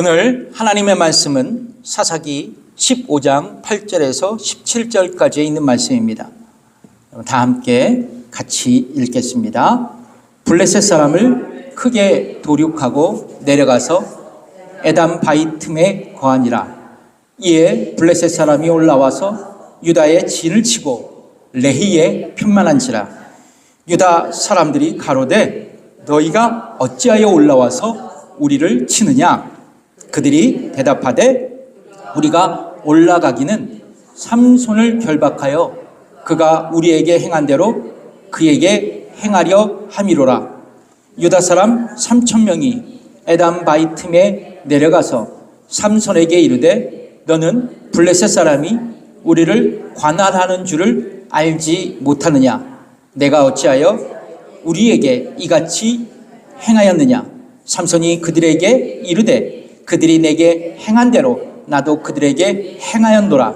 오늘 하나님의 말씀은 사사기 15장 8절에서 17절까지 있는 말씀입니다. 다 함께 같이 읽겠습니다. 블레셋 사람을 크게 도륙하고 내려가서 에담 바위 틈에 거하니라. 이에 블레셋 사람이 올라와서 유다의 진을 치고 레히에 편만한지라. 유다 사람들이 가로되 너희가 어찌하여 올라와서 우리를 치느냐? 그들이 대답하되 우리가 올라가기는 삼손을 결박하여 그가 우리에게 행한 대로 그에게 행하려 함이로라. 유다 사람 3,000명이 에담 바위 틈에 내려가서 삼손에게 이르되 너는 블레셋 사람이 우리를 관할하는 줄을 알지 못하느냐? 내가 어찌하여 우리에게 이같이 행하였느냐? 삼손이 그들에게 이르되 그들이 내게 행한 대로 나도 그들에게 행하였노라.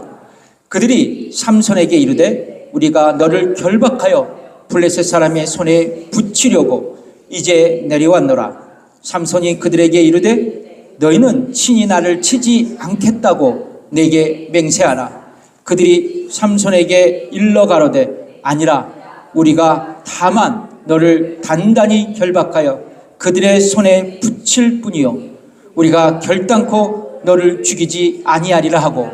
그들이 삼손에게 이르되 우리가 너를 결박하여 블레셋 사람의 손에 붙이려고 이제 내려왔노라. 삼손이 그들에게 이르되 너희는 친히 나를 치지 않겠다고 내게 맹세하라. 그들이 삼손에게 일러 가로되 아니라 우리가 다만 너를 단단히 결박하여 그들의 손에 붙일 뿐이요 우리가 결단코 너를 죽이지 아니하리라 하고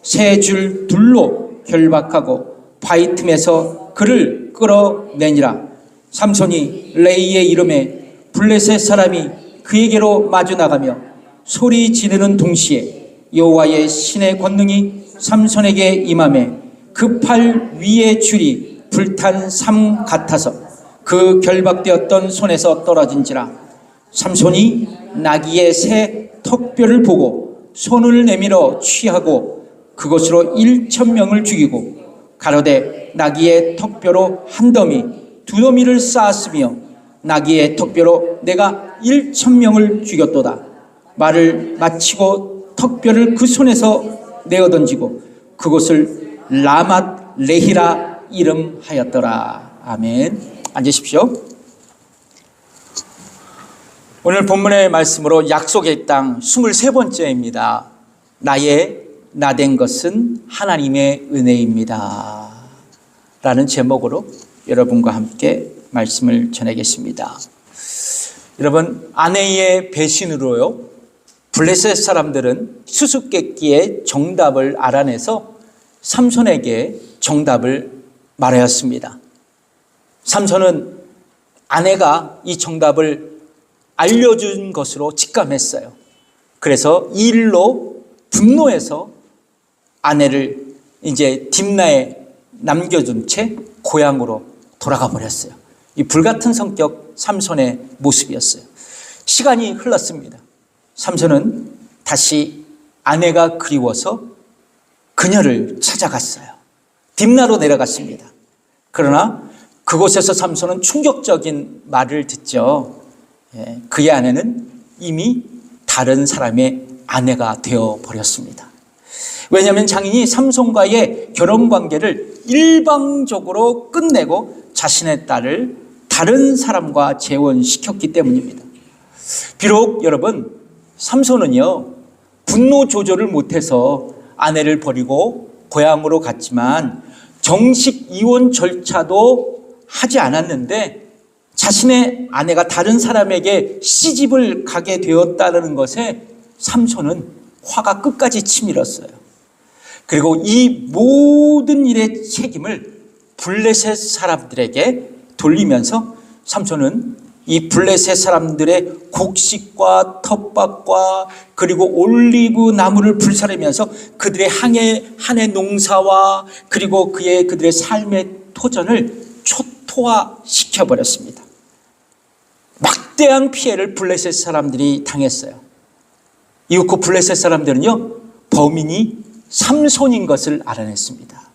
세 줄 둘로 결박하고 바위 틈에서 그를 끌어내니라. 삼손이 레이의 이름에 블레셋 사람이 그에게로 마주 나가며 소리 지르는 동시에 여호와의 신의 권능이 삼손에게 임하매 그 팔 위의 줄이 불탄 삼 같아서 그 결박되었던 손에서 떨어진지라. 삼손이 나귀의 새 턱뼈를 보고 손을 내밀어 취하고 그것으로 1,000명을 죽이고 가로되 나귀의 턱뼈로 한 더미 두 더미를 쌓았으며 나귀의 턱뼈로 내가 1,000명을 죽였도다. 말을 마치고 턱뼈를 그 손에서 내어 던지고 그것을 라맛 레히라 이름하였더라. 아멘. 앉으십시오. 오늘 본문의 말씀으로 약속의 땅 23번째입니다. 나의 나된 것은 하나님의 은혜입니다. 라는 제목으로 여러분과 함께 말씀을 전하겠습니다. 여러분, 아내의 배신으로요, 블레셋 사람들은 수수께끼의 정답을 알아내서 삼손에게 정답을 말하였습니다. 삼손은 아내가 이 정답을 알려준 것으로 직감했어요. 그래서 이 일로 분노해서 아내를 이제 딥나에 남겨둔 채 고향으로 돌아가 버렸어요. 이 불같은 성격 삼손의 모습이었어요. 시간이 흘렀습니다. 삼손은 다시 아내가 그리워서 그녀를 찾아갔어요. 딥나로 내려갔습니다. 그러나 그곳에서 삼손은 충격적인 말을 듣죠. 그의 아내는 이미 다른 사람의 아내가 되어버렸습니다. 왜냐하면 장인이 삼손과의 결혼관계를 일방적으로 끝내고 자신의 딸을 다른 사람과 재혼시켰기 때문입니다. 비록 여러분, 삼손은요, 분노 조절을 못해서 아내를 버리고 고향으로 갔지만 정식 이혼 절차도 하지 않았는데 자신의 아내가 다른 사람에게 시집을 가게 되었다는 것에 삼손은 화가 끝까지 치밀었어요. 그리고 이 모든 일의 책임을 블레셋 사람들에게 돌리면서 삼손은 이 블레셋 사람들의 곡식과 텃밭과 그리고 올리브 나무를 불사르면서 그들의 한 해 농사와 그리고 그들의 삶의 토전을 초토화시켜버렸습니다. 막대한 피해를 블레셋 사람들이 당했어요. 이후 그 블레셋 사람들은요, 범인이 삼손인 것을 알아냈습니다.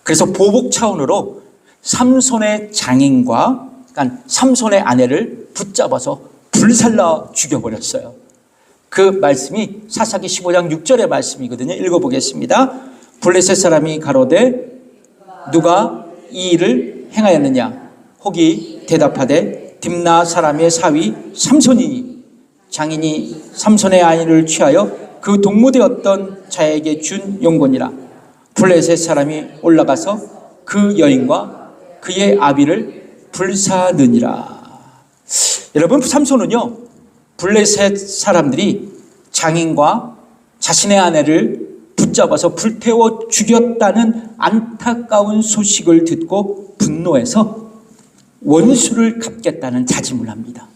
그래서 보복 차원으로 삼손의 장인과 그러니까 삼손의 아내를 붙잡아서 불살라 죽여버렸어요. 그 말씀이 사사기 15장 6절의 말씀이거든요. 읽어보겠습니다. 블레셋 사람이 가로되 누가 이 일을 행하였느냐? 혹이 대답하되 딥나 사람의 사위 삼손이니 장인이 삼손의 아내를 취하여 그 동무되었던 자에게 준 용건이라. 블레셋 사람이 올라가서 그 여인과 그의 아비를 불사느니라. 여러분, 삼손은요, 블레셋 사람들이 장인과 자신의 아내를 붙잡아서 불태워 죽였다는 안타까운 소식을 듣고 분노해서 원수를 갚겠다는 다짐을 합니다.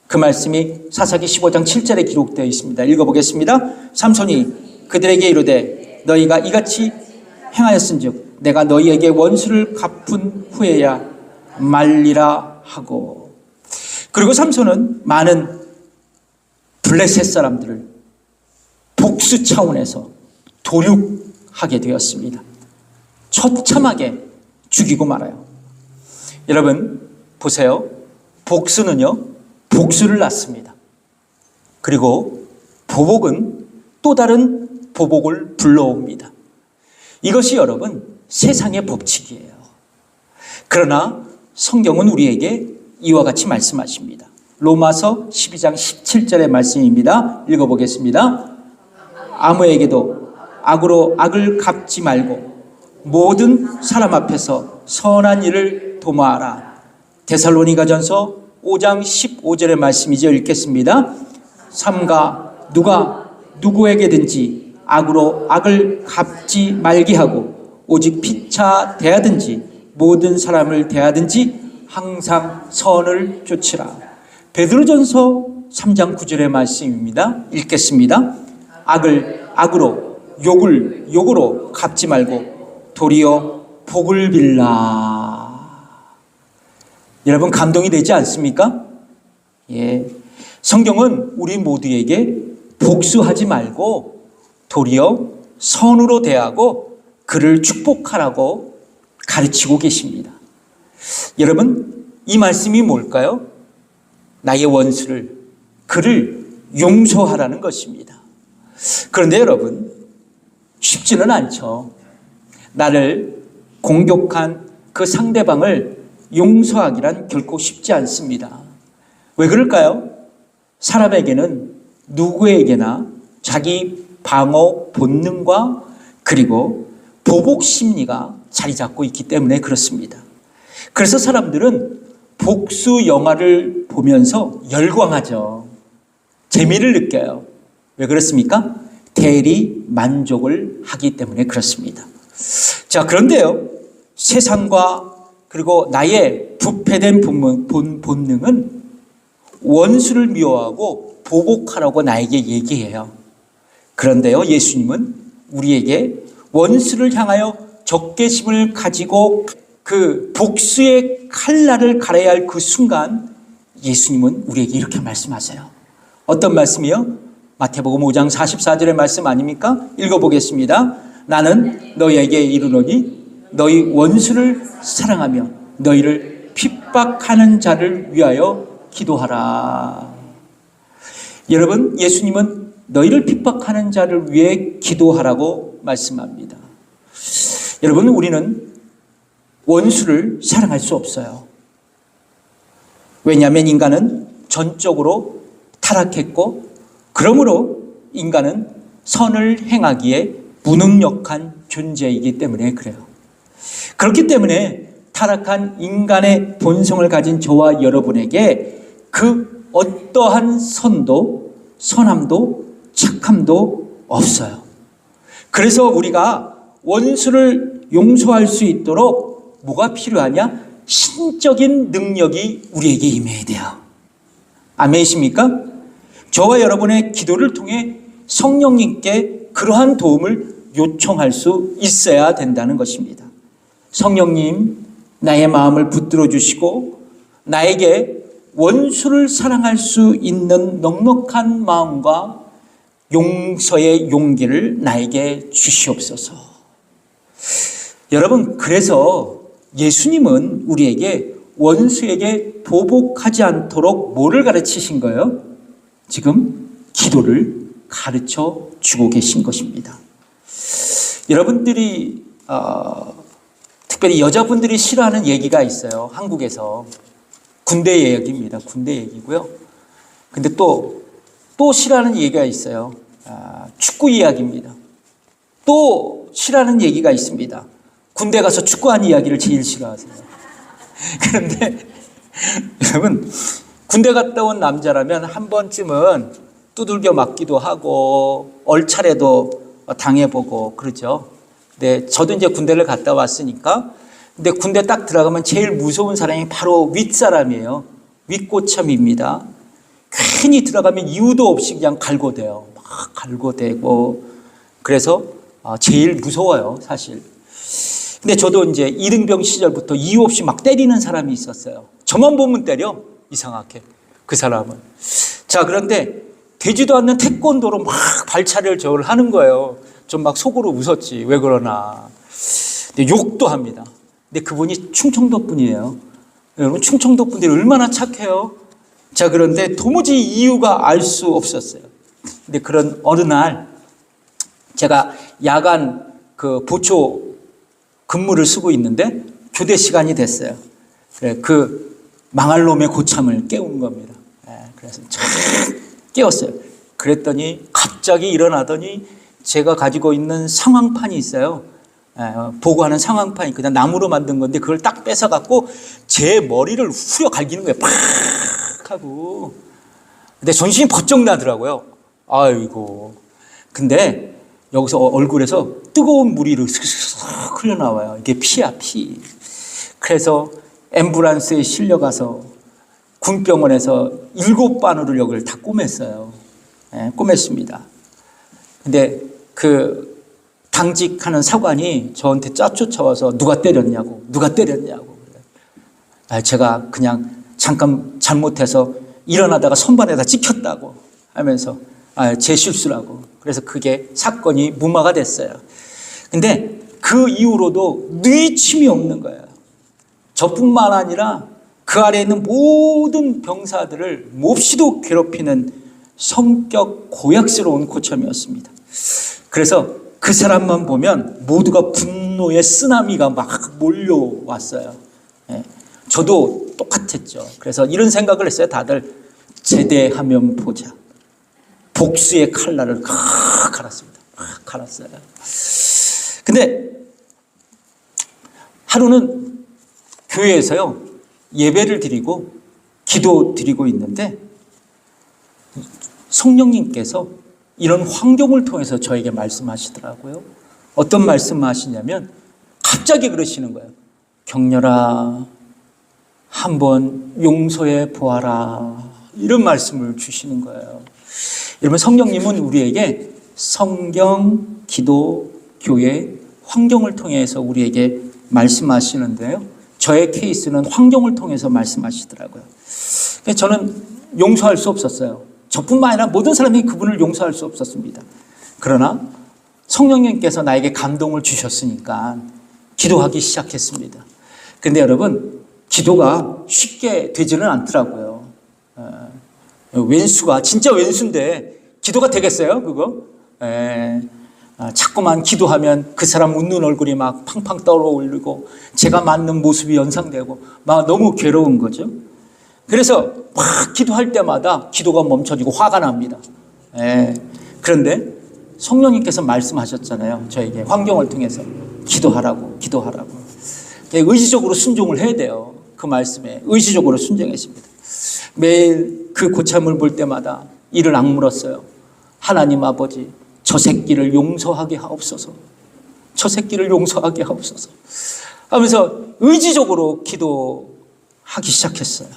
그 말씀이 사사기 15장 7절에 기록되어 있습니다. 읽어보겠습니다. 삼손이 그들에게 이르되 너희가 이같이 행하였은즉 내가 너희에게 원수를 갚은 후에야 말리라 하고. 그리고 삼손은 많은 블레셋 사람들을 복수 차원에서 도륙하게 되었습니다. 처참하게 죽이고 말아요. 여러분 보세요. 복수는요, 복수를 낳습니다. 그리고 보복은 또 다른 보복을 불러옵니다. 이것이 여러분 세상의 법칙이에요. 그러나 성경은 우리에게 이와 같이 말씀하십니다. 로마서 12장 17절의 말씀입니다. 읽어보겠습니다. 아무에게도 악으로 악을 갚지 말고 모든 사람 앞에서 선한 일을 도모하라. 데살로니가전서 5장 15절의 말씀이죠. 읽겠습니다. 삼가 누가 누구에게든지 악으로 악을 갚지 말게 하고 오직 피차 대하든지 모든 사람을 대하든지 항상 선을 쫓으라. 베드로전서 3장 9절의 말씀입니다. 읽겠습니다. 악을 악으로 욕을 욕으로 갚지 말고 도리어 복을 빌라. 여러분 감동이 되지 않습니까? 예. 성경은 우리 모두에게 복수하지 말고 도리어 선으로 대하고 그를 축복하라고 가르치고 계십니다. 여러분 이 말씀이 뭘까요? 나의 원수를 그를 용서하라는 것입니다. 그런데 여러분 쉽지는 않죠. 나를 공격한 그 상대방을 용서하기란 결코 쉽지 않습니다. 왜 그럴까요? 사람에게는 누구에게나 자기 방어 본능과 그리고 보복 심리가 자리 잡고 있기 때문에 그렇습니다. 그래서 사람들은 복수 영화를 보면서 열광하죠. 재미를 느껴요. 왜 그렇습니까? 대리 만족을 하기 때문에 그렇습니다. 자, 그런데요, 세상과 그리고 나의 부패된 본능은 원수를 미워하고 보복하라고 나에게 얘기해요. 그런데요, 예수님은 우리에게 원수를 향하여 적개심을 가지고 그 복수의 칼날을 갈아야 할 그 순간 예수님은 우리에게 이렇게 말씀하세요. 어떤 말씀이요? 마태복음 5장 44절의 말씀 아닙니까? 읽어보겠습니다. 나는 너희에게 이르노니 너희 원수를 사랑하며 너희를 핍박하는 자를 위하여 기도하라. 여러분, 예수님은 너희를 핍박하는 자를 위해 기도하라고 말씀합니다. 여러분, 우리는 원수를 사랑할 수 없어요. 왜냐하면 인간은 전적으로 타락했고 그러므로 인간은 선을 행하기에 무능력한 존재이기 때문에 그래요. 그렇기 때문에 타락한 인간의 본성을 가진 저와 여러분에게 그 어떠한 선도, 선함도, 착함도 없어요. 그래서 우리가 원수를 용서할 수 있도록 뭐가 필요하냐? 신적인 능력이 우리에게 임해야 돼요. 아멘이십니까? 저와 여러분의 기도를 통해 성령님께 그러한 도움을 요청할 수 있어야 된다는 것입니다. 성령님, 나의 마음을 붙들어 주시고 나에게 원수를 사랑할 수 있는 넉넉한 마음과 용서의 용기를 나에게 주시옵소서. 여러분, 그래서 예수님은 우리에게 원수에게 보복하지 않도록 뭐를 가르치신 거예요? 지금 기도를 가르쳐 주고 계신 것입니다. 여러분들이 특별히 여자분들이 싫어하는 얘기가 있어요. 한국에서 군대 얘기입니다. 군대 얘기고요. 근데 또 또 싫어하는 얘기가 있어요. 축구 이야기입니다. 또 싫어하는 얘기가 있습니다. 군대 가서 축구하는 이야기를 제일 싫어하세요. 그런데 여러분, 군대 갔다 온 남자라면 한 번쯤은 두들겨 맞기도 하고 얼차례도 당해보고 그러죠. 근데 저도 이제 군대를 갔다 왔으니까, 근데 군대 딱 들어가면 제일 무서운 사람이 바로 윗사람이에요. 윗고참입니다. 괜히 들어가면 이유도 없이 그냥 갈고대요. 막 갈고대고. 그래서 제일 무서워요, 사실. 근데 저도 이제 이등병 시절부터 이유 없이 막 때리는 사람이 있었어요. 저만 보면 때려, 이상하게, 그 사람은. 자, 그런데 되지도 않는 태권도로 막 발차를 저를 하는 거예요. 좀 막 속으로 웃었지, 왜 그러나. 근데 욕도 합니다. 근데 그분이 충청도 분이에요. 여러분, 충청도 분들이 얼마나 착해요. 자, 그런데 도무지 이유가 알 수 없었어요. 근데 그런 어느 날 제가 야간 그 보초 근무를 쓰고 있는데 교대 시간이 됐어요. 그래, 그 망할 놈의 고참을 깨운 겁니다. 그래서 쫙 깨웠어요. 그랬더니 갑자기 일어나더니 제가 가지고 있는 상황판이 있어요. 보고하는 상황판이 그냥 나무로 만든 건데 그걸 딱 뺏어갖고 제 머리를 후려 갈기는 거예요. 팍 하고. 근데 전신이 번쩍 나더라고요. 아이고. 근데 여기서 얼굴에서 뜨거운 물이 슥슥 흘러나와요. 이게 피야, 피. 그래서 앰뷸런스에 실려가서 군병원에서 7바늘을 여기를 다 꼬맸어요. 꼬맸습니다. 근데 그 당직하는 사관이 저한테 짜쫓아와서 누가 때렸냐고. 제가 그냥 잠깐 잘못해서 일어나다가 선반에다 찍혔다고 하면서 제 실수라고. 그래서 그게 사건이 무마가 됐어요. 근데 그 이후로도 뉘침이 없는 거예요. 저뿐만 아니라 그 아래에 있는 모든 병사들을 몹시도 괴롭히는 성격 고약스러운 고참이었습니다. 그래서 그 사람만 보면 모두가 분노의 쓰나미가 막 몰려왔어요. 저도 똑같았죠. 그래서 이런 생각을 했어요. 다들 제대하면 보자. 복수의 칼날을 갈았습니다. 갈았어요. 근데 하루는 교회에서요, 예배를 드리고 기도 드리고 있는데 성령님께서 이런 환경을 통해서 저에게 말씀하시더라고요. 어떤 말씀을 하시냐면 갑자기 그러시는 거예요. 경렬아, 한번 용서해 보아라. 이런 말씀을 주시는 거예요. 여러분, 성령님은 우리에게 성경, 기도, 교회, 환경을 통해서 우리에게 말씀하시는데요. 저의 케이스는 환경을 통해서 말씀하시더라고요. 저는 용서할 수 없었어요. 저뿐만 아니라 모든 사람이 그분을 용서할 수 없었습니다. 그러나 성령님께서 나에게 감동을 주셨으니까 기도하기 시작했습니다. 근데 여러분, 기도가 쉽게 되지는 않더라고요. 왼수가 진짜 왼수인데 기도가 되겠어요, 그거? 자꾸만 기도하면 그 사람 웃는 얼굴이 막 팡팡 떠오르고 제가 맞는 모습이 연상되고 막 너무 괴로운 거죠. 그래서 막 기도할 때마다 기도가 멈춰지고 화가 납니다. 그런데 성령님께서 말씀하셨잖아요. 저에게 환경을 통해서 기도하라고. 의지적으로 순종을 해야 돼요. 그 말씀에 의지적으로 순종했습니다. 매일 그 고참을 볼 때마다 이를 악물었어요. 하나님 아버지, 저 새끼를 용서하게 하옵소서. 하면서 의지적으로 기도하기 시작했어요.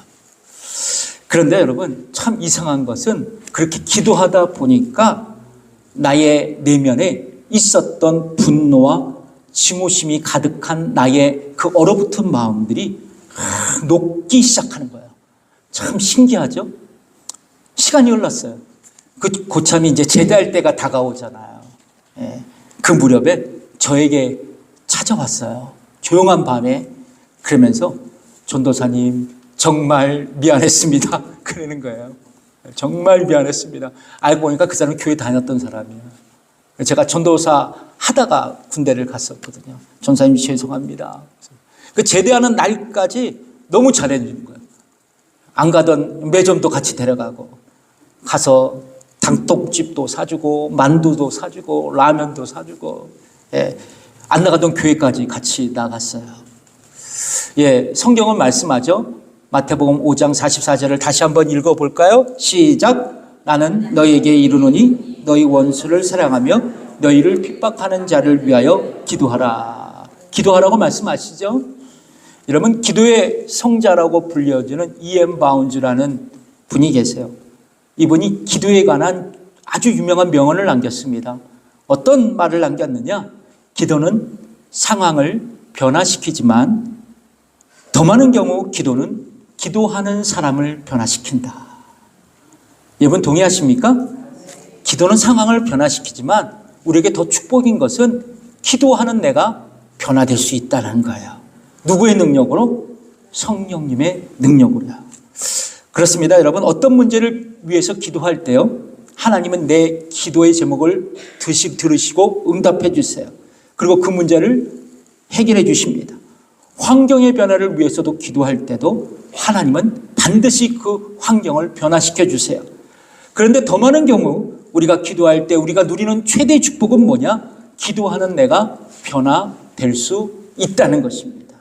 그런데 여러분, 참 이상한 것은 그렇게 기도하다 보니까 나의 내면에 있었던 분노와 증오심이 가득한 나의 그 얼어붙은 마음들이 녹기 시작하는 거예요. 참 신기하죠? 시간이 흘렀어요. 그 고참이 이제 제대할 때가 다가오잖아요. 그 무렵에 저에게 찾아왔어요. 조용한 밤에. 그러면서 전도사님 정말 미안했습니다. 그러는 거예요. 정말 미안했습니다. 알고 보니까 그 사람은 교회 다녔던 사람이에요. 제가 전도사 하다가 군대를 갔었거든요. 전사님 죄송합니다. 그 제대하는 날까지 너무 잘해주는 거예요. 안 가던 매점도 같이 데려가고 가서 닭똥집도 사주고 만두도 사주고 라면도 사주고, 예, 안 나가던 교회까지 같이 나갔어요. 예, 성경은 말씀하죠. 마태복음 5장 44절을 다시 한번 읽어볼까요? 시작. 나는 너희에게 이르노니 너희 원수를 사랑하며 너희를 핍박하는 자를 위하여 기도하라. 기도하라고 말씀하시죠. 여러분, 기도의 성자라고 불려지는 E.M. 바운즈라는 분이 계세요. 이분이 기도에 관한 아주 유명한 명언을 남겼습니다. 어떤 말을 남겼느냐? 기도는 상황을 변화시키지만 더 많은 경우 기도는 기도하는 사람을 변화시킨다. 여러분 동의하십니까? 기도는 상황을 변화시키지만 우리에게 더 축복인 것은 기도하는 내가 변화될 수 있다는 거예요. 누구의 능력으로? 성령님의 능력으로요. 그렇습니다. 여러분, 어떤 문제를 위해서 기도할 때요, 하나님은 내 기도의 제목을 들으시고 응답해 주세요. 그리고 그 문제를 해결해 주십니다. 환경의 변화를 위해서도 기도할 때도 하나님은 반드시 그 환경을 변화시켜 주세요. 그런데 더 많은 경우 우리가 기도할 때 우리가 누리는 최대 축복은 뭐냐? 기도하는 내가 변화될 수 있다는 것입니다.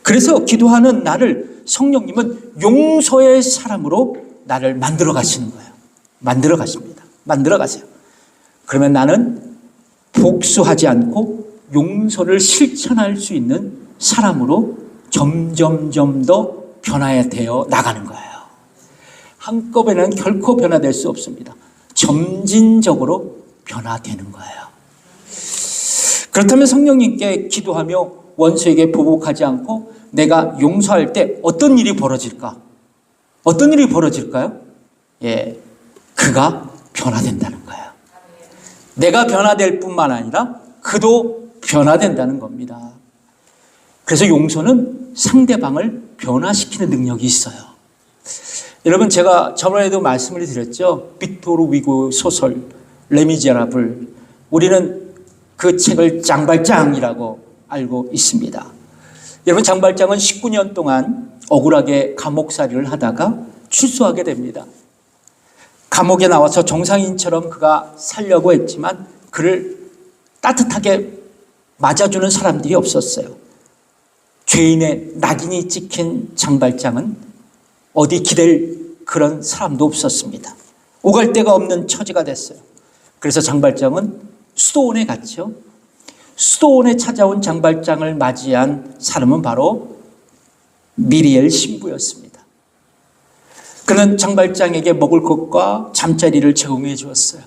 그래서 기도하는 나를 성령님은 용서의 사람으로 나를 만들어 가시는 거예요. 만들어 가십니다. 만들어 가세요. 그러면 나는 복수하지 않고 용서를 실천할 수 있는 사람으로 점점점 더 변화되어 나가는 거예요. 한꺼번에는 결코 변화될 수 없습니다. 점진적으로 변화되는 거예요. 그렇다면 성령님께 기도하며 원수에게 보복하지 않고 내가 용서할 때 어떤 일이 벌어질까? 어떤 일이 벌어질까요? 예, 그가 변화된다는 거예요. 내가 변화될 뿐만 아니라 그도 변화된다는 겁니다. 그래서 용서는 상대방을 변화시키는 능력이 있어요. 여러분, 제가 저번에도 말씀을 드렸죠. 빅토르 위고 소설 레미제라블, 우리는 그 책을 장발장이라고 알고 있습니다. 여러분, 장발장은 19년 동안 억울하게 감옥살이를 하다가 출소하게 됩니다. 감옥에 나와서 정상인처럼 그가 살려고 했지만 그를 따뜻하게 맞아주는 사람들이 없었어요. 죄인의 낙인이 찍힌 장발장은 어디 기댈 그런 사람도 없었습니다. 오갈 데가 없는 처지가 됐어요. 그래서 장발장은 수도원에 갔죠. 수도원에 찾아온 장발장을 맞이한 사람은 바로 미리엘 신부였습니다. 그는 장발장에게 먹을 것과 잠자리를 제공해 주었어요.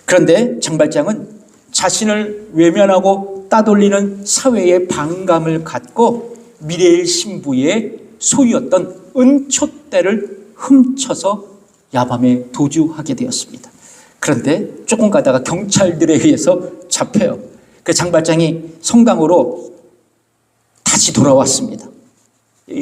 그런데 장발장은 자신을 외면하고 따돌리는 사회의 반감을 갖고 미리엘 신부의 소유였던 은촛대를 훔쳐서 야밤에 도주하게 되었습니다. 그런데 조금 가다가 경찰들에 의해서 잡혀요. 그 장발장이 성당으로 다시 돌아왔습니다.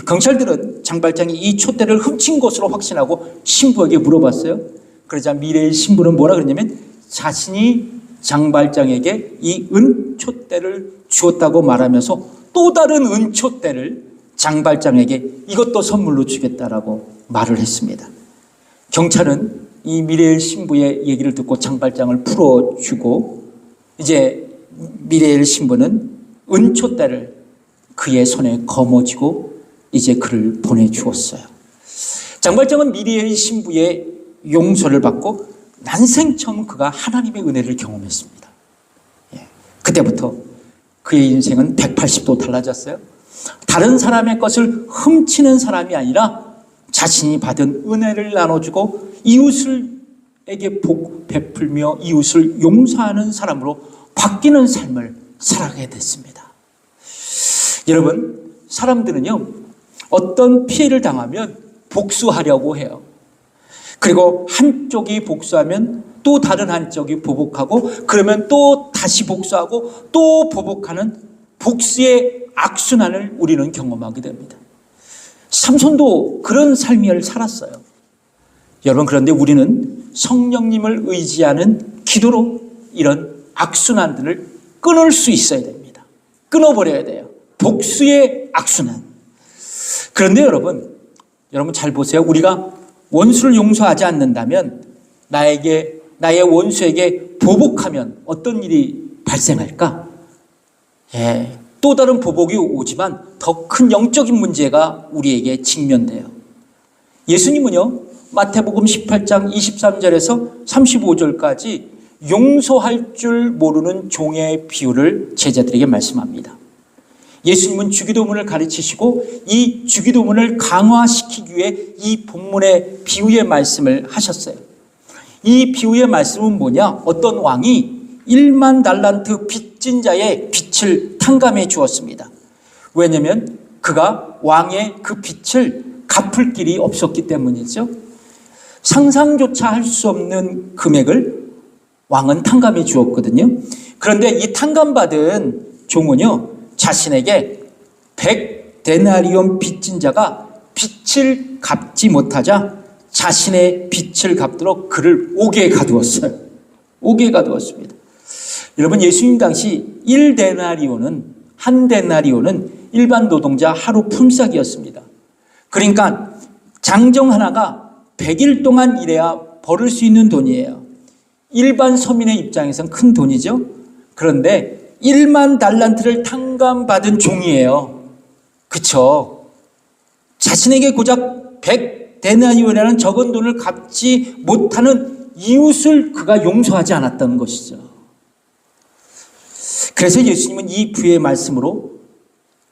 경찰들은 장발장이 이 촛대를 훔친 것으로 확신하고 신부에게 물어봤어요. 그러자 미래의 신부는 뭐라 그랬냐면 자신이 장발장에게 이 은촛대를 주었다고 말하면서 또 다른 은촛대를 장발장에게 이것도 선물로 주겠다라고 말을 했습니다. 경찰은 이 미래의 신부의 얘기를 듣고 장발장을 풀어주고 이제 미래의 신부는 은촛대를 그의 손에 거머쥐고 이제 그를 보내주었어요. 장발장은 미래의 신부의 용서를 받고 난생 처음 그가 하나님의 은혜를 경험했습니다. 그때부터 그의 인생은 180도 달라졌어요. 다른 사람의 것을 훔치는 사람이 아니라 자신이 받은 은혜를 나눠주고 이웃에게 복 베풀며 이웃을 용서하는 사람으로 바뀌는 삶을 살아가게 됐습니다. 여러분, 사람들은요, 어떤 피해를 당하면 복수하려고 해요. 그리고 한쪽이 복수하면 또 다른 한쪽이 보복하고 그러면 또 다시 복수하고 또 보복하는 복수의 악순환을 우리는 경험하게 됩니다. 삼손도 그런 삶을 살았어요. 여러분, 그런데 우리는 성령님을 의지하는 기도로 이런 악순환들을 끊을 수 있어야 됩니다. 끊어버려야 돼요. 복수의 악순환. 그런데 여러분 잘 보세요. 우리가 원수를 용서하지 않는다면 나의 원수에게 보복하면 어떤 일이 발생할까? 또 다른 보복이 오지만 더 큰 영적인 문제가 우리에게 직면돼요. 예수님은요, 마태복음 18장 23절에서 35절까지 용서할 줄 모르는 종의 비유를 제자들에게 말씀합니다. 예수님은 주기도문을 가르치시고 이 주기도문을 강화시키기 위해 이 본문의 비유의 말씀을 하셨어요. 이 비유의 말씀은 뭐냐? 어떤 왕이 1만 달란트 빚진 자의 빚을 탕감해 주었습니다. 왜냐하면 그가 왕의 그 빚을 갚을 길이 없었기 때문이죠. 상상조차 할 수 없는 금액을 왕은 탕감해 주었거든요. 그런데 이 탕감받은 종은요, 자신에게 100데나리온 빚진 자가 빚을 갚지 못하자 자신의 빚을 갚도록 그를 옥에 가두었어요. 옥에 가두었습니다. 여러분, 예수님 당시 1데나리온은, 한 데나리온은 일반 노동자 하루 품삯이었습니다. 그러니까 장정 하나가 100일 동안 일해야 벌을 수 있는 돈이에요. 일반 서민의 입장에선 큰 돈이죠. 그런데 1만 달란트를 탕감받은 종이에요. 그쵸? 자신에게 고작 100데나리온이라는 적은 돈을 갚지 못하는 이웃을 그가 용서하지 않았던 것이죠. 그래서 예수님은 이 부의 말씀으로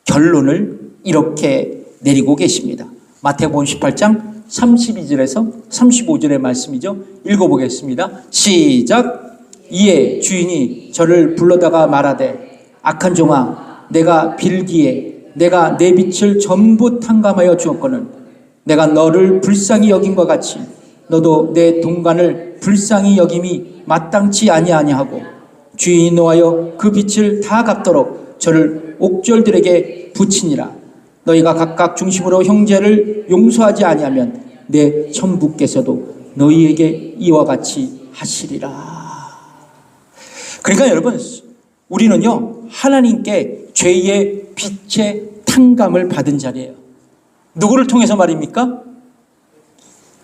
결론을 이렇게 내리고 계십니다. 마태복음 18장 32절에서 35절의 말씀이죠. 읽어보겠습니다. 시작. 이에 주인이 저를 불러다가 말하되 악한 종아, 내가 빌기에 내가 내 빚을 전부 탕감하여 주었거늘 내가 너를 불쌍히 여긴 것 같이 너도 내 동간을 불쌍히 여김이 마땅치 아니하고 주인이 노하여 그 빚을 다 갚도록 저를 옥졸들에게 붙이니라. 너희가 각각 중심으로 형제를 용서하지 아니하면 내 천부께서도 너희에게 이와 같이 하시리라. 그러니까 여러분, 우리는요, 하나님께 죄의 빚의 탕감을 받은 자리예요. 누구를 통해서 말입니까?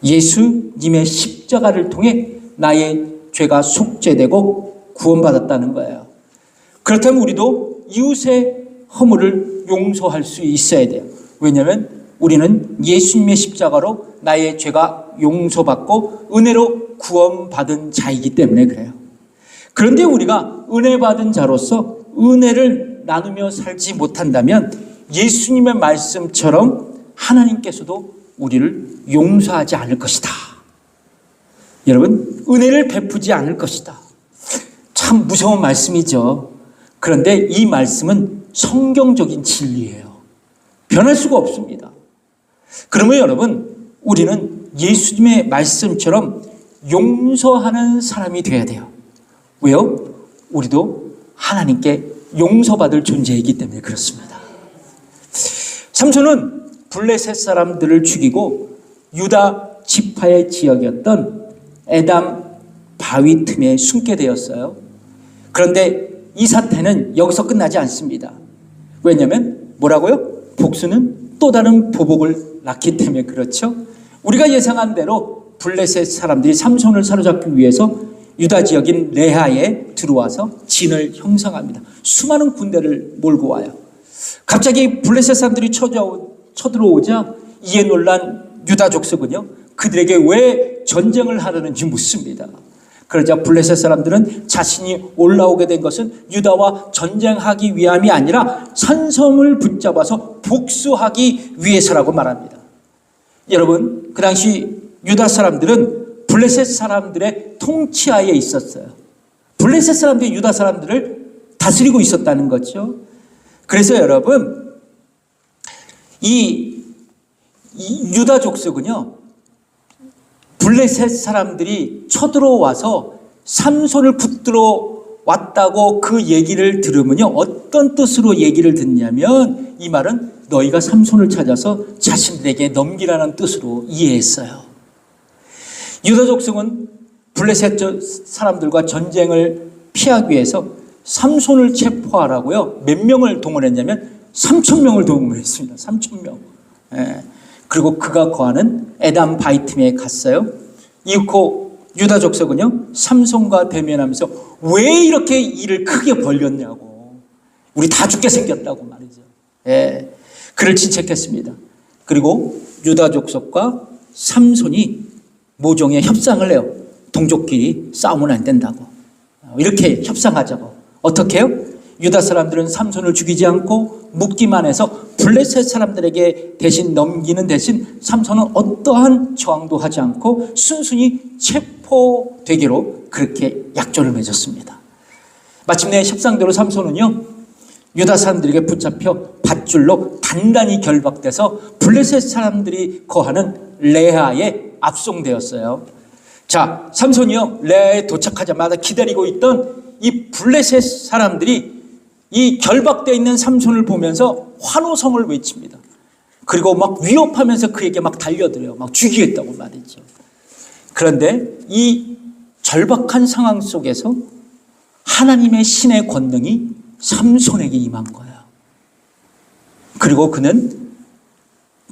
예수님의 십자가를 통해 나의 죄가 속죄되고 구원받았다는 거예요. 그렇다면 우리도 이웃의 허물을 용서할 수 있어야 돼요. 왜냐하면 우리는 예수님의 십자가로 나의 죄가 용서받고 은혜로 구원받은 자이기 때문에 그래요. 그런데 우리가 은혜 받은 자로서 은혜를 나누며 살지 못한다면 예수님의 말씀처럼 하나님께서도 우리를 용서하지 않을 것이다. 여러분, 은혜를 베푸지 않을 것이다. 참 무서운 말씀이죠. 그런데 이 말씀은 성경적인 진리예요. 변할 수가 없습니다. 그러면 여러분, 우리는 예수님의 말씀처럼 용서하는 사람이 되어야 돼요. 왜요? 우리도 하나님께 용서받을 존재이기 때문에 그렇습니다. 삼손은 블레셋 사람들을 죽이고 유다 지파의 지역이었던 에담 바위 틈에 숨게 되었어요. 그런데 이 사태는 여기서 끝나지 않습니다. 왜냐하면 뭐라고요? 복수는 또 다른 보복을 낳기 때문에 그렇죠. 우리가 예상한 대로 블레셋 사람들이 삼손을 사로잡기 위해서 유다 지역인 레하에 들어와서 진을 형성합니다. 수많은 군대를 몰고 와요. 갑자기 블레셋 사람들이 쳐들어오자 이에 놀란 유다 족속은요, 그들에게 왜 전쟁을 하려는지 묻습니다. 그러자 블레셋 사람들은 자신이 올라오게 된 것은 유다와 전쟁하기 위함이 아니라 산성을 붙잡아서 복수하기 위해서라고 말합니다. 여러분, 그 당시 유다 사람들은 블레셋 사람들의 통치하에 있었어요. 블레셋 사람들이 유다 사람들을 다스리고 있었다는 거죠. 그래서 여러분, 이 유다 족속은요, 블레셋 사람들이 쳐들어와서 삼손을 붙들어 왔다고 그 얘기를 들으면요, 어떤 뜻으로 얘기를 듣냐면 이 말은 너희가 삼손을 찾아서 자신들에게 넘기라는 뜻으로 이해했어요. 유다 족속은 블레셋 사람들과 전쟁을 피하기 위해서 삼손을 체포하라고요, 몇 명을 동원했냐면 3,000명을 동원했습니다. 3,000명. 그리고 그가 거하는 에담 바이틈에 갔어요. 이윽고 유다 족속은요 삼손과 대면하면서 왜 이렇게 일을 크게 벌렸냐고, 우리 다 죽게 생겼다고 말이죠. 예, 그를 질책했습니다. 그리고 유다 족속과 삼손이 모종의 협상을 해요. 동족끼리 싸우면 안 된다고, 이렇게 협상하자고. 어떻게 해요? 유다 사람들은 삼손을 죽이지 않고 묻기만 해서 블레셋 사람들에게 대신 넘기는 대신 삼손은 어떠한 저항도 하지 않고 순순히 체포되기로 그렇게 약조를 맺었습니다. 마침내 협상대로 삼손은요 유다 사람들에게 붙잡혀 밧줄로 단단히 결박돼서 블레셋 사람들이 거하는 레하에 압송되었어요. 자, 삼손이요 레하에 도착하자마자 기다리고 있던 이 블레셋 사람들이 이 결박되어 있는 삼손을 보면서 환호성을 외칩니다. 그리고 막 위협하면서 그에게 막 달려들어요. 막 죽이겠다고 말이죠. 그런데 이 절박한 상황 속에서 하나님의 신의 권능이 삼손에게 임한 거예요. 그리고 그는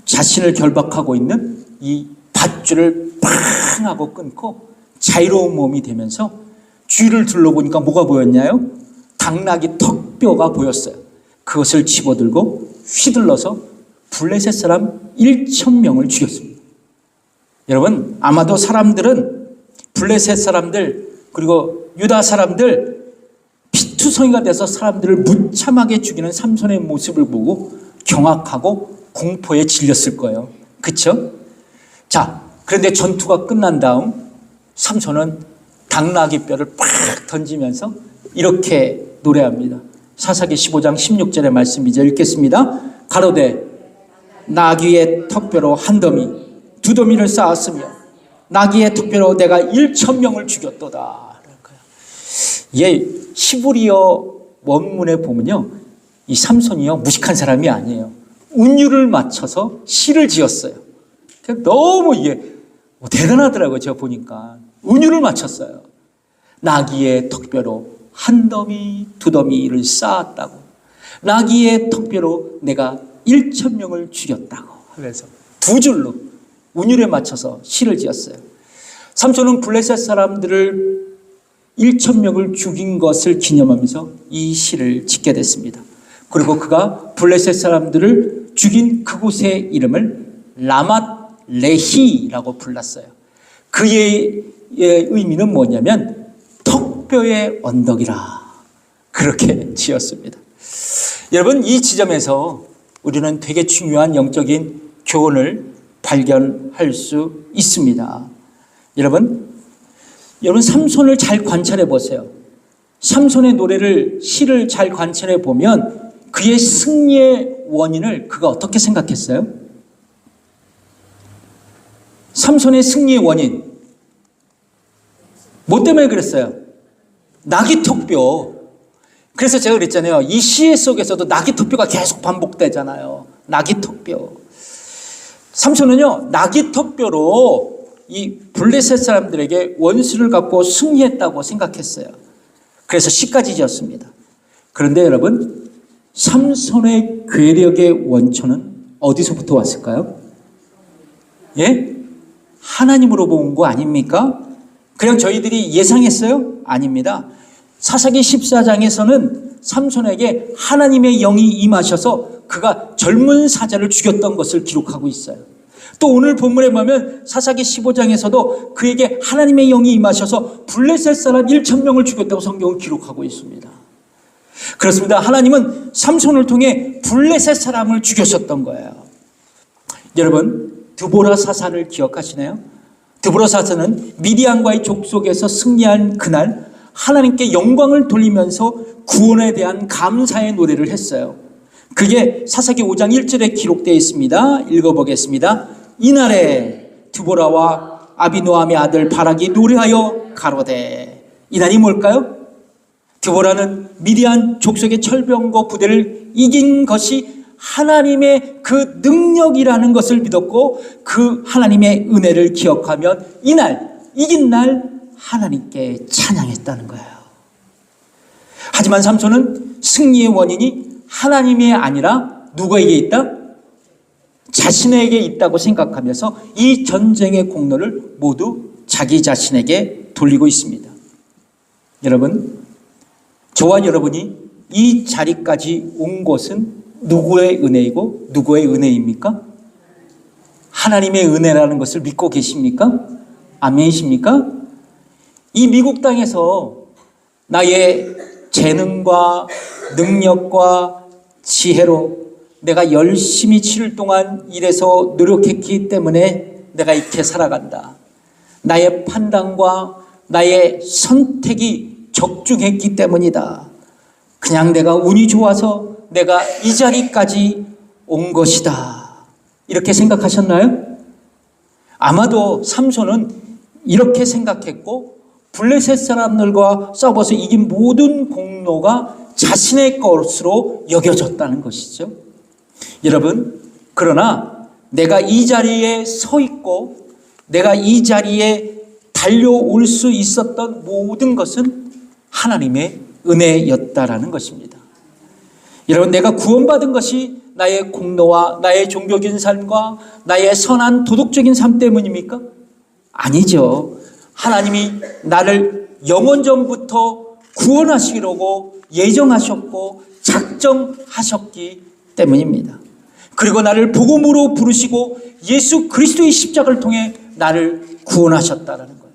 자신을 결박하고 있는 이 밧줄을 팡 하고 끊고 자유로운 몸이 되면서 주위를 둘러보니까 뭐가 보였냐요? 당나귀 턱뼈가 보였어요. 그것을 집어들고 휘둘러서 블레셋 사람 1,000명을 죽였습니다. 여러분, 아마도 사람들은 블레셋 사람들 그리고 유다 사람들 피투성이가 돼서 사람들을 무참하게 죽이는 삼손의 모습을 보고 경악하고 공포에 질렸을 거예요. 그렇죠? 자, 그런데 전투가 끝난 다음 삼손은 당나귀 뼈를 팍 던지면서 이렇게 노래합니다. 사사기 15장 16절의 말씀 이제 읽겠습니다. 가로되 나귀의 턱뼈로 한 더미 두 더미를 쌓았으며 나귀의 턱뼈로 내가 1,000명을 죽였도다. 예, 히브리어 원문에 보면요 이 삼손이요 무식한 사람이 아니에요. 운율을 맞춰서 시를 지었어요. 너무 이게 대단하더라고요. 제가 보니까 운율을 맞췄어요. 나귀의 턱뼈로 한 더미 두 더미를 쌓았다고, 나귀의 턱뼈로 내가 1,000명을 죽였다고 하면서 두 줄로 운율에 맞춰서 시를 지었어요. 삼손은 블레셋 사람들을 1,000명을 죽인 것을 기념하면서 이 시를 짓게 됐습니다. 그리고 그가 블레셋 사람들을 죽인 그곳의 이름을 라맛 레히라고 불렀어요. 그의 의미는 뭐냐면 턱뼈의 언덕이라 그렇게 지었습니다. 여러분, 이 지점에서 우리는 되게 중요한 영적인 교훈을 발견할 수 있습니다. 여러분 삼손을 잘 관찰해 보세요. 삼손의 노래를 시를 잘 관찰해 보면 그의 승리의 원인을 그가 어떻게 생각했어요? 삼손의 승리의 원인 뭐 때문에 그랬어요? 나귀 턱뼈. 그래서 제가 그랬잖아요. 이 시 속에서도 나귀 턱뼈가 계속 반복되잖아요. 나귀 턱뼈. 삼손은요 나귀 턱뼈로 이 블레셋 사람들에게 원수를 갖고 승리했다고 생각했어요. 그래서 시까지 지었습니다. 그런데 여러분, 삼손의 괴력의 원천은 어디서부터 왔을까요? 예? 하나님으로 온 거 아닙니까? 그냥 저희들이 예상했어요? 아닙니다. 사사기 14장에서는 삼손에게 하나님의 영이 임하셔서 그가 젊은 사자를 죽였던 것을 기록하고 있어요. 또 오늘 본문에 보면 사사기 15장에서도 그에게 하나님의 영이 임하셔서 블레셋 사람 1,000명을 죽였다고 성경을 기록하고 있습니다. 그렇습니다. 하나님은 삼손을 통해 블레셋 사람을 죽였었던 거예요. 여러분, 드보라 사사를 기억하시나요? 드보라 사사는 미디안과의 족속에서 승리한 그날 하나님께 영광을 돌리면서 구원에 대한 감사의 노래를 했어요. 그게 사사기 5장 1절에 기록되어 있습니다. 읽어보겠습니다. 이날에 드보라와 아비노함의 아들 바락이 노래하여 가로되. 이날이 뭘까요? 드보라는 미디안 족속의 철병거 부대를 이긴 것이 하나님의 그 능력이라는 것을 믿었고 그 하나님의 은혜를 기억하면 이날, 이긴 날 하나님께 찬양했다는 거예요. 하지만 삼손은 승리의 원인이 하나님이 아니라 누구에게 있다? 자신에게 있다고 생각하면서 이 전쟁의 공로를 모두 자기 자신에게 돌리고 있습니다. 여러분, 저와 여러분이 이 자리까지 온 것은 누구의 은혜이고 누구의 은혜입니까? 하나님의 은혜라는 것을 믿고 계십니까? 아멘이십니까? 이 미국 땅에서 나의 재능과 능력과 지혜로 내가 열심히 7일 동안 일해서 노력했기 때문에 내가 이렇게 살아간다. 나의 판단과 나의 선택이 적중했기 때문이다. 그냥 내가 운이 좋아서 내가 이 자리까지 온 것이다. 이렇게 생각하셨나요? 아마도 삼손은 이렇게 생각했고 블레셋 사람들과 싸워서 이긴 모든 공로가 자신의 것으로 여겨졌다는 것이죠. 여러분, 그러나 내가 이 자리에 서 있고 내가 이 자리에 달려올 수 있었던 모든 것은 하나님의 은혜였다라는 것입니다. 여러분, 내가 구원받은 것이 나의 공로와 나의 종교적인 삶과 나의 선한 도덕적인 삶 때문입니까? 아니죠. 하나님이 나를 영원 전부터 구원하시려고 예정하셨고 작정하셨기 때문입니다. 그리고 나를 복음으로 부르시고 예수 그리스도의 십자가를 통해 나를 구원하셨다라는 거예요.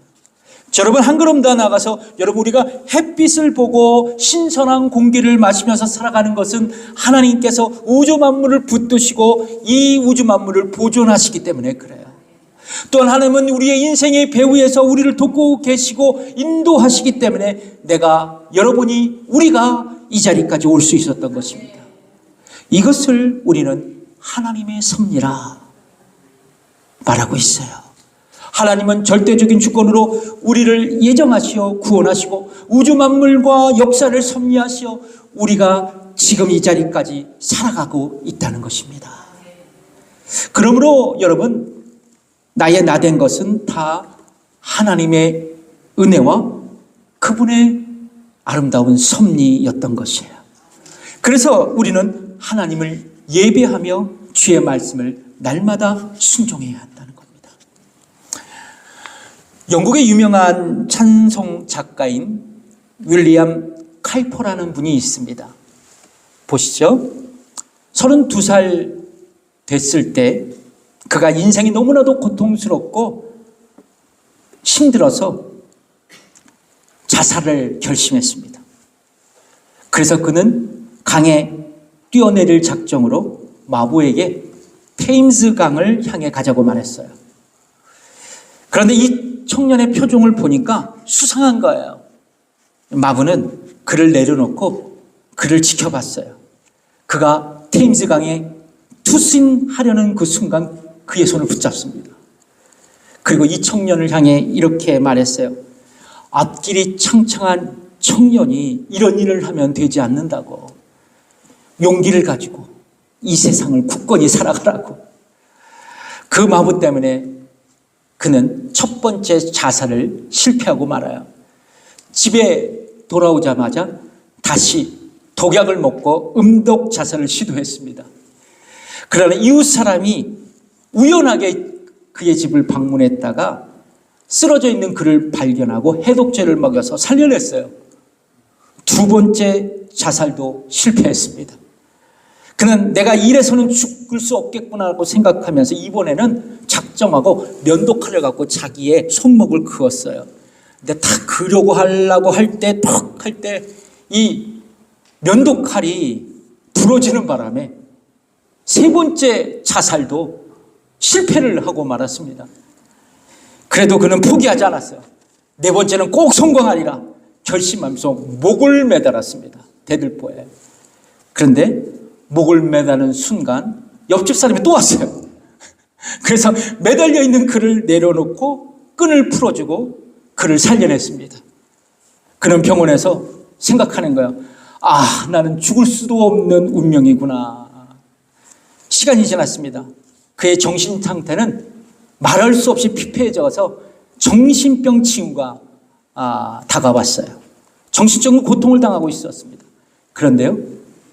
여러분, 한 걸음 더 나가서 여러분, 우리가 햇빛을 보고 신선한 공기를 마시면서 살아가는 것은 하나님께서 우주 만물을 붙드시고 이 우주 만물을 보존하시기 때문에 그래요. 또한 하나님은 우리의 인생의 배후에서 우리를 돕고 계시고 인도하시기 때문에 여러분이 우리가 이 자리까지 올 수 있었던 것입니다. 이것을 우리는 하나님의 섭리라 말하고 있어요. 하나님은 절대적인 주권으로 우리를 예정하시어 구원하시고 우주 만물과 역사를 섭리하시어 우리가 지금 이 자리까지 살아가고 있다는 것입니다. 그러므로 여러분, 나의 나된 것은 다 하나님의 은혜와 그분의 아름다운 섭리였던 것이에요. 그래서 우리는 하나님을 예배하며 주의 말씀을 날마다 순종해야 한다는 겁니다. 영국의 유명한 찬송 작가인 윌리엄 칼퍼라는 분이 있습니다. 보시죠. 32살 됐을 때 그가 인생이 너무나도 고통스럽고 힘들어서 자살을 결심했습니다. 그래서 그는 강에 뛰어내릴 작정으로 마부에게 테임스 강을 향해 가자고 말했어요. 그런데 이 청년의 표정을 보니까 수상한 거예요. 마부는 그를 내려놓고 그를 지켜봤어요. 그가 테임스 강에 투신하려는 그 순간 그의 손을 붙잡습니다. 그리고 이 청년을 향해 이렇게 말했어요. 앞길이 창창한 청년이 이런 일을 하면 되지 않는다고. 용기를 가지고 이 세상을 굳건히 살아가라고. 그 마부 때문에 그는 첫 번째 자살을 실패하고 말아요. 집에 돌아오자마자 다시 독약을 먹고 음독 자살을 시도했습니다. 그러나 이웃 사람이 우연하게 그의 집을 방문했다가 쓰러져 있는 그를 발견하고 해독제를 먹여서 살려냈어요. 두 번째 자살도 실패했습니다. 그는 내가 이래서는 죽을 수 없겠구나라고 생각하면서 이번에는 작정하고 면도칼을 갖고 자기의 손목을 그었어요. 근데 탁 그려고 하려고 할 때 턱 할 때 이 면도칼이 부러지는 바람에 세 번째 자살도 실패를 하고 말았습니다. 그래도 그는 포기하지 않았어요. 네 번째는 꼭 성공하리라 결심하면서 목을 매달았습니다. 대들보에. 그런데 목을 매다는 순간 옆집 사람이 또 왔어요. 그래서 매달려 있는 그를 내려놓고 끈을 풀어주고 그를 살려냈습니다. 그는 병원에서 생각하는 거예요. 아, 나는 죽을 수도 없는 운명이구나. 시간이 지났습니다. 그의 정신 상태는 말할 수 없이 피폐해져서 정신병 징후가 다가왔어요. 정신적인 고통을 당하고 있었습니다. 그런데요,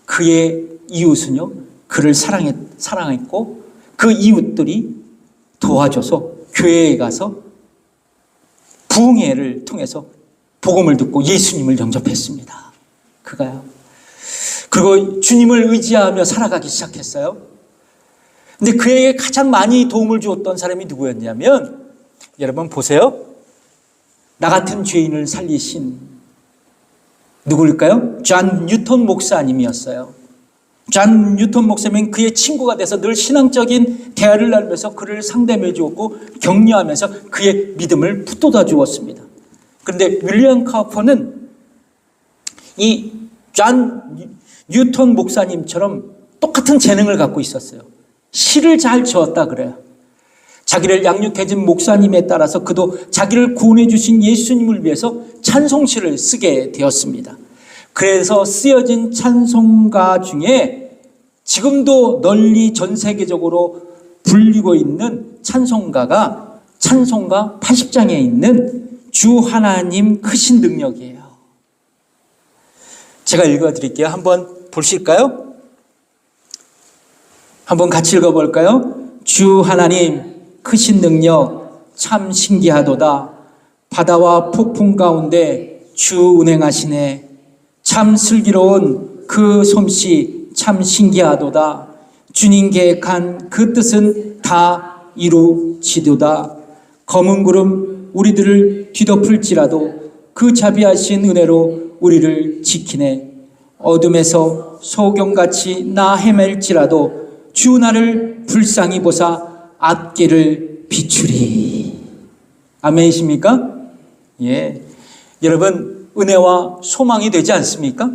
그의 이웃은요, 그를 사랑했고 그 이웃들이 도와줘서 교회에 가서 부흥회를 통해서 복음을 듣고 예수님을 영접했습니다. 그가요. 그리고 주님을 의지하며 살아가기 시작했어요. 근데 그에게 가장 많이 도움을 주었던 사람이 누구였냐면, 여러분 보세요. 나 같은 죄인을 살리신 누구일까요? 존 뉴턴 목사님이었어요. 존 뉴턴 목사님은 그의 친구가 돼서 늘 신앙적인 대화를 나누면서 그를 상담해 주었고 격려하면서 그의 믿음을 붙돋아 주었습니다. 그런데 윌리엄 카우퍼는 이 존 뉴턴 목사님처럼 똑같은 재능을 갖고 있었어요. 시를 잘 지었다 그래요. 자기를 양육해준 목사님에 따라서 그도 자기를 구원해 주신 예수님을 위해서 찬송시를 쓰게 되었습니다. 그래서 쓰여진 찬송가 중에 지금도 널리 전 세계적으로 불리고 있는 찬송가가 찬송가 80장에 있는 주 하나님 크신 능력이에요. 제가 읽어드릴게요. 한번 보실까요? 한번 같이 읽어볼까요? 주 하나님 크신 능력 참 신기하도다. 바다와 폭풍 가운데 주 운행하시네. 참 슬기로운 그 솜씨 참 신기하도다. 주님 계획한 그 뜻은 다 이루지도다. 검은 구름 우리들을 뒤덮을지라도 그 자비하신 은혜로 우리를 지키네. 어둠에서 소경같이 나 헤맬지라도 주 나를 불쌍히 보사 앞길을 비추리. 아멘이십니까? 예. 여러분, 은혜와 소망이 되지 않습니까?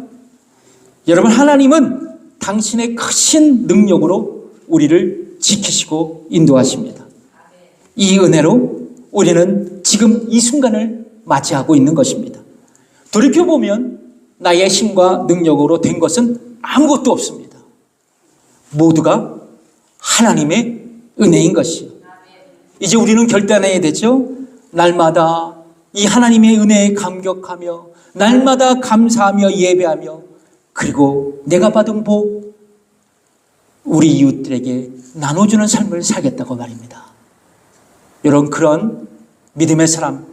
여러분, 하나님은 당신의 크신 능력으로 우리를 지키시고 인도하십니다. 이 은혜로 우리는 지금 이 순간을 맞이하고 있는 것입니다. 돌이켜보면 나의 힘과 능력으로 된 것은 아무것도 없습니다. 모두가 하나님의 은혜인 것이요. 이제 우리는 결단해야 되죠. 날마다 이 하나님의 은혜에 감격하며 날마다 감사하며 예배하며 그리고 내가 받은 복 우리 이웃들에게 나눠주는 삶을 살겠다고 말입니다. 여러분, 그런 믿음의 사람,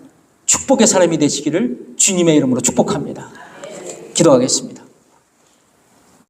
축복의 사람이 되시기를 주님의 이름으로 축복합니다. 기도하겠습니다.